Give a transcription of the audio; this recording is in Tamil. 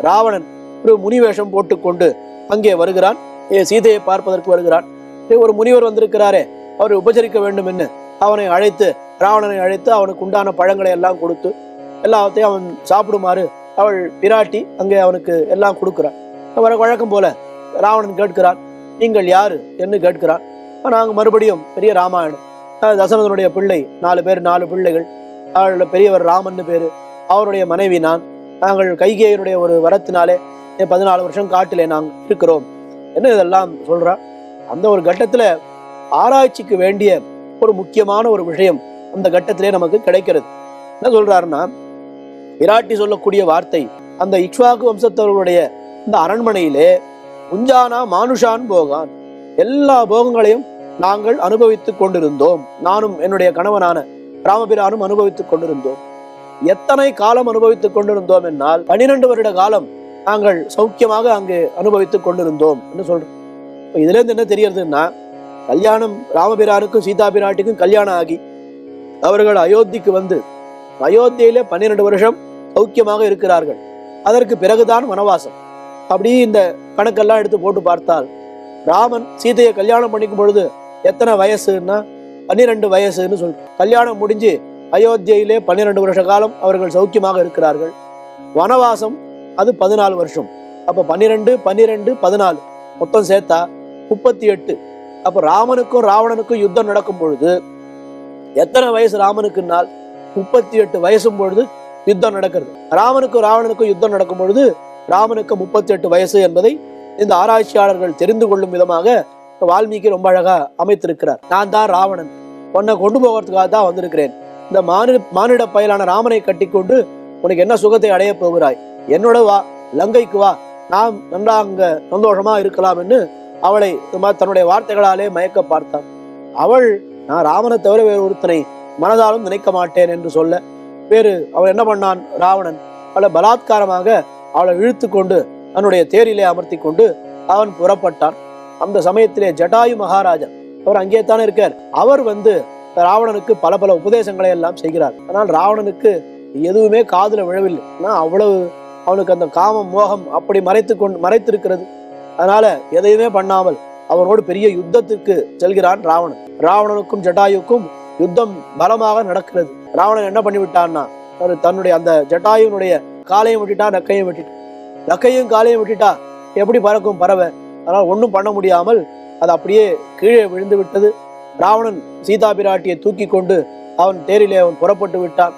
ராவணன் ஒரு முனிவேஷம் போட்டுக்கொண்டு அங்கே வருகிறான். சீதையை பார்ப்பதற்கு வருகிறான். ஒரு முனிவர் வந்திருக்கிறாரே, அவரை உபசரிக்க வேண்டும் என்று அவனை அழைத்து, ராவணனை அழைத்து அவனுக்கு உண்டான பழங்களை எல்லாம் கொடுத்து எல்லாத்தையும் அவன் சாப்பிடுமாறு அவள் பிராட்டி அங்கே அவனுக்கு எல்லாம் கொடுக்கிறான். அவரை வழக்கம் போல ராவணன் கேட்கிறான், நீங்கள் யாரு என்று கேட்கிறான். நாங்கள் மறுபடியும் பெரிய ராமாயணம், தசரதனுடைய பிள்ளை, 4 பிள்ளைகள், அவளோட பெரியவர் ராமன் பேரு, அவருடைய மனைவி நாங்கள் கைகேயனுடைய ஒரு வரத்தினாலே 14 வருஷம் காட்டிலே நாங்கள் இருக்கிறோம் என்ன இதெல்லாம் சொல்றான். அந்த ஒரு கட்டத்துல ஆராய்ச்சிக்கு வேண்டிய ஒரு முக்கியமான ஒரு விஷயம் அந்த கட்டத்திலே நமக்கு கிடைக்கிறது. என்ன சொல்றாருன்னா, விராட்டி சொல்லக்கூடிய வார்த்தை, அந்த இக்ஷ்வாகு வம்சத்தவர்களுடைய இந்த அரண்மனையிலே உஞ்சானா மானுஷான் போகான், எல்லா போகங்களையும் நாங்கள் அனுபவித்துக் கொண்டிருந்தோம். நானும் என்னுடைய கணவனான ராமபிரானும் அனுபவித்துக் கொண்டிருந்தோம். எத்தனை காலம் அனுபவித்துக் கொண்டிருந்தோம் என்னால் 12 வருட காலம் நாங்கள் சௌக்கியமாக அங்கு அனுபவித்துக் கொண்டிருந்தோம் என்று சொல்றோம். இதுல இருந்து என்ன தெரியறதுன்னா, கல்யாணம் ராமபிரானுக்கும் சீதா பிராட்டிக்கும் கல்யாணம் ஆகி அவர்கள் அயோத்திக்கு வந்து அயோத்தியிலே 12 வருஷம் சௌக்கியமாக இருக்கிறார்கள். அதற்கு பிறகுதான் வனவாசம். அப்படி இந்த கணக்கெல்லாம் எடுத்து போட்டு பார்த்தால், ராமன் சீதையை கல்யாணம் பண்ணிக்கும் பொழுது எத்தனை வயசுன்னா 12 வயசுன்னு சொல்றோம். கல்யாணம் முடிஞ்சு அயோத்தியிலே 12 வருஷ காலம் அவர்கள் சௌக்கியமாக இருக்கிறார்கள். வனவாசம் அது 14 வருஷம். அப்ப 12, 14 மொத்தம் சேர்த்தா 38. அப்ப ராமனுக்கும் ராவணனுக்கும் யுத்தம் நடக்கும் பொழுது எத்தனை வயசு ராமனுக்குன்னால் 38 வயசும் பொழுது யுத்தம் நடக்கிறது. ராமனுக்கும் ராவணனுக்கும் யுத்தம் நடக்கும் பொழுது ராமனுக்கு 38 வயசு என்பதை இந்த ஆராய்ச்சியாளர்கள் தெரிந்து கொள்ளும் விதமாக வால்மீகி ரொம்ப அழகா அமைத்திருக்கிறார். நான் தான் ராவணன், உன்னை கொண்டு போகிறதுக்காக தான் வந்திருக்கிறேன். இந்த மானிட பயலான ராமனை கட்டி கொண்டு உனக்கு என்ன சுகத்தை அடைய போகிறாய், என்னோட வா, லங்கைக்கு வா, நாம் நல்லா அங்க சந்தோஷமா இருக்கலாம் என்று அவளை தன்னுடைய வார்த்தைகளாலே மயக்க பார்த்தான். அவள், நான் ராமனை தவிர வேறு ஒருத்தனை மனதாலும் நினைக்க மாட்டேன் என்று சொல்ல, அவன் என்ன பண்ணான், ராவணன் அவளை பலாத்காரமாக அவளை இழுத்து கொண்டு தன்னுடைய தேரிலே அமர்த்தி கொண்டு அவன் புறப்பட்டான். அந்த சமயத்திலே ஜட்டாயு மகாராஜா, அவர் அங்கே தானே இருக்கார், அவர் ராவணனுக்கு பல பல உபதேசங்களை எல்லாம் செய்கிறார். ஆனால் ராவணனுக்கு எதுவுமே காதுல விழவில்லை. அவ்வளவு அவனுக்கு அந்த காமம் மோகம் அப்படி மறைத்திருக்கிறது. அதனால எதையுமே பண்ணாமல் அவனோடு பெரிய யுத்தத்துக்கு செல்கிறான் ராவணன். ராவணனுக்கும் ஜட்டாயுக்கும் யுத்தம் பலமாக நடக்கிறது. ராவணன் என்ன பண்ணி விட்டான்னா, தன்னுடைய அந்த ஜட்டாயுனுடைய காலையும் விட்டுட்டா, நக்கையும் விட்டுட்டா. நக்கையும் காலையும் விட்டுட்டா எப்படி பறக்கும் பறவை? அதனால் ஒன்றும் பண்ண முடியாமல் அது அப்படியே கீழே விழுந்து விட்டது. ராவணன் சீதா பிராட்டியை தூக்கி கொண்டு அவன் தேரிலே அவன் புறப்பட்டு விட்டான்.